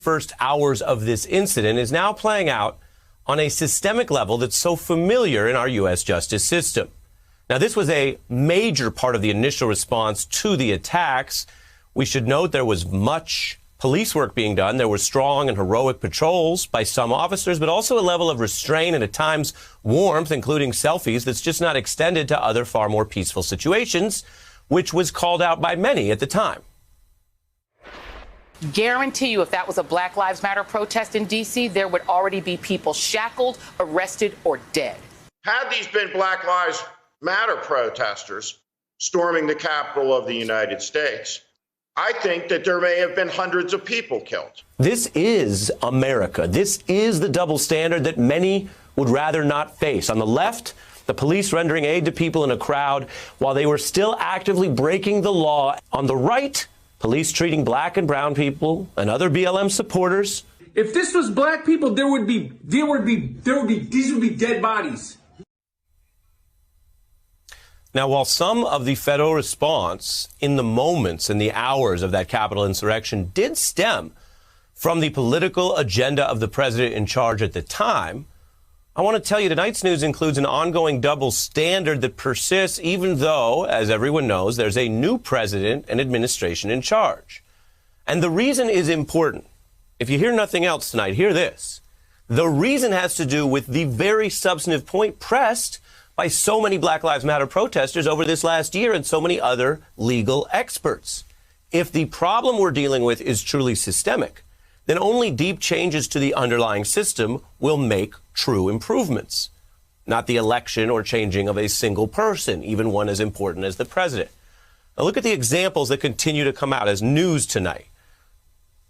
First hours of this incident is now playing out on a systemic level that's so familiar in our U.S. justice system. Now, this was a major part of the initial response to the attacks. We should note there was much police work being done. There were strong and heroic patrols by some officers, but also a level of restraint and at times warmth, including selfies, that's just not extended to other far more peaceful situations, which was called out by many at the time. Guarantee you, if that was a Black Lives Matter protest in D.C., there would already be people shackled, arrested, or dead. Had these been Black Lives Matter protesters storming the Capitol of the United States, I think that there may have been hundreds of people killed. This is America. This is the double standard that many would rather not face. On the left, the police rendering aid to people in a crowd while they were still actively breaking the law. On the right, police treating black and brown people and other BLM supporters. If this was black people, these would be dead bodies. Now, while some of the federal response in the moments and the hours of that Capitol insurrection did stem from the political agenda of the president in charge at the time, I want to tell you tonight's news includes an ongoing double standard that persists even though, as everyone knows, there's a new president and administration in charge. And the reason is important. If you hear nothing else tonight, hear this. The reason has to do with the very substantive point pressed by so many Black Lives Matter protesters over this last year and so many other legal experts. If the problem we're dealing with is truly systemic, then only deep changes to the underlying system will make true improvements, not the election or changing of a single person, even one as important as the president. Now look at the examples that continue to come out as news tonight.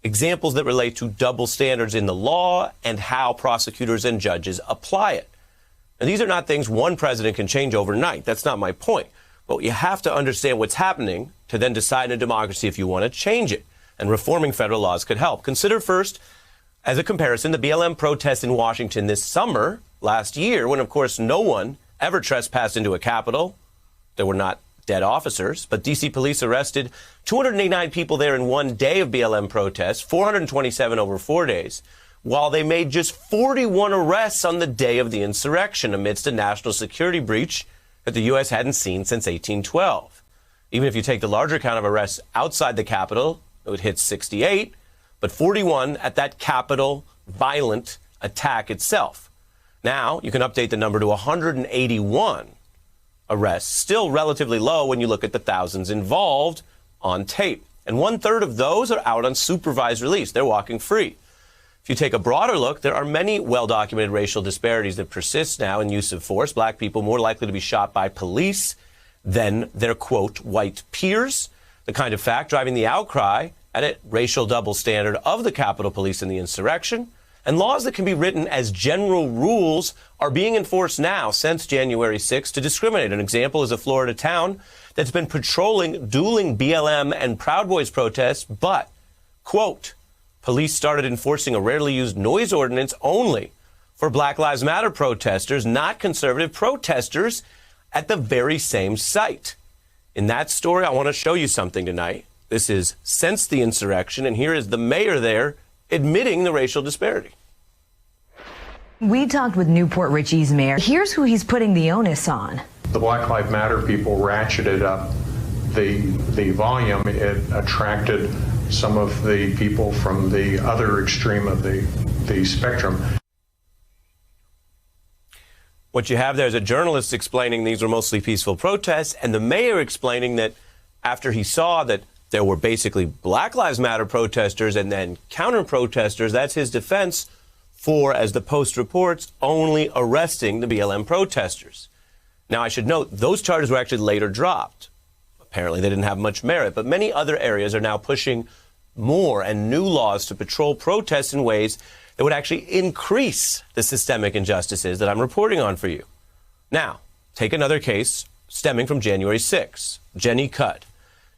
Examples that relate to double standards in the law and how prosecutors and judges apply it. And these are not things one president can change overnight. That's not my point. But you have to understand what's happening to then decide in a democracy if you want to change it. And reforming federal laws could help. Consider first, as a comparison, the BLM protests in Washington this summer, last year, when, of course, no one ever trespassed into a Capitol. There were not dead officers, but D.C. police arrested 289 people there in one day of BLM protests, 427 over 4 days, while they made just 41 arrests on the day of the insurrection amidst a national security breach that the U.S. hadn't seen since 1812. Even if you take the larger count of arrests outside the Capitol, it would hit 68, but 41 at that Capitol violent attack itself. Now, you can update the number to 181 arrests, still relatively low when you look at the thousands involved on tape. And 1/3 of those are out on supervised release. They're walking free. If you take a broader look, there are many well-documented racial disparities that persist now in use of force. Black people more likely to be shot by police than their, quote, white peers. The kind of fact driving the outcry at a racial double standard of the Capitol Police in the insurrection. And laws that can be written as general rules are being enforced now since January 6th to discriminate. An example is a Florida town that's been patrolling dueling BLM and Proud Boys protests, but, quote, police started enforcing a rarely used noise ordinance only for Black Lives Matter protesters, not conservative protesters, at the very same site. In that story, I want to show you something tonight. This is since the insurrection, and here is the mayor there admitting the racial disparity. We talked with Newport Richie's mayor. Here's who he's putting the onus on. The Black Lives Matter people ratcheted up the volume. It attracted some of the people from the other extreme of the spectrum. What you have there is a journalist explaining these were mostly peaceful protests, and the mayor explaining that after he saw that there were basically Black Lives Matter protesters and then counter-protesters, that's his defense for, as the Post reports, only arresting the BLM protesters. Now, I should note, those charges were actually later dropped. Apparently, they didn't have much merit, but many other areas are now pushing more and new laws to patrol protests in ways that would actually increase the systemic injustices that I'm reporting on for you. Now, take another case stemming from January 6th. Jenny Cutt.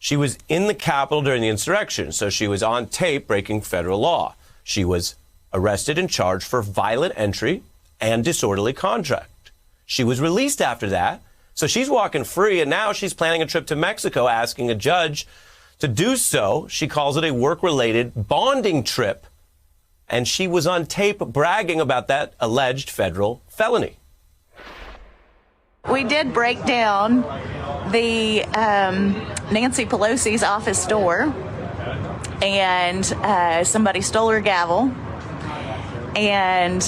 She was in the Capitol during the insurrection, so she was on tape breaking federal law. She was arrested and charged for violent entry and disorderly conduct. She was released after that, so she's walking free, and now she's planning a trip to Mexico, asking a judge to do so. She calls it a work-related bonding trip and she was on tape bragging about that alleged federal felony. We did break down the Nancy Pelosi's office door, and somebody stole her gavel and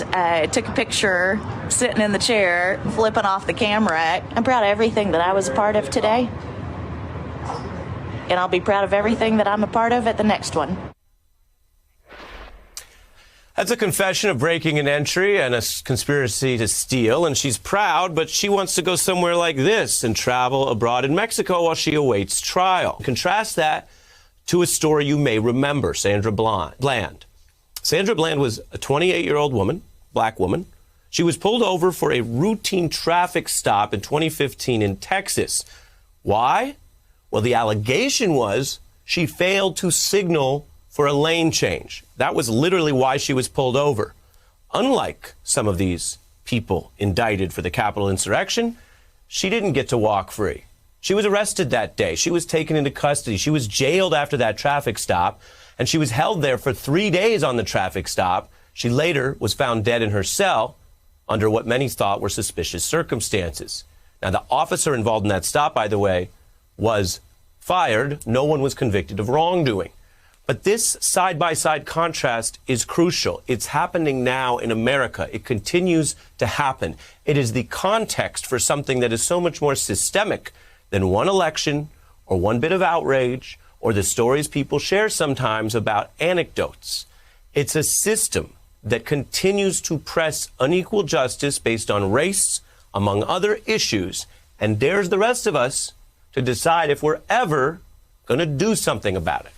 took a picture sitting in the chair, flipping off the camera. I'm proud of everything that I was a part of today, and I'll be proud of everything that I'm a part of at the next one. That's a confession of breaking an entry and a conspiracy to steal, and she's proud, but she wants to go somewhere like this and travel abroad in Mexico while she awaits trial. Contrast that to a story you may remember, Sandra Bland. Sandra Bland was a 28-year-old woman, black woman. She was pulled over for a routine traffic stop in 2015 in Texas. Why? Well, the allegation was she failed to signal for a lane change. That was literally why she was pulled over. Unlike some of these people indicted for the Capitol insurrection, she didn't get to walk free. She was arrested that day. She was taken into custody. She was jailed after that traffic stop, and she was held there for 3 days on the traffic stop. She later was found dead in her cell under what many thought were suspicious circumstances. Now, the officer involved in that stop, by the way, was fired. No one was convicted of wrongdoing. But this side-by-side contrast is crucial. It's happening now in America. It continues to happen. It is the context for something that is so much more systemic than one election or one bit of outrage or the stories people share sometimes about anecdotes. It's a system that continues to press unequal justice based on race, among other issues, and dares the rest of us to decide if we're ever going to do something about it.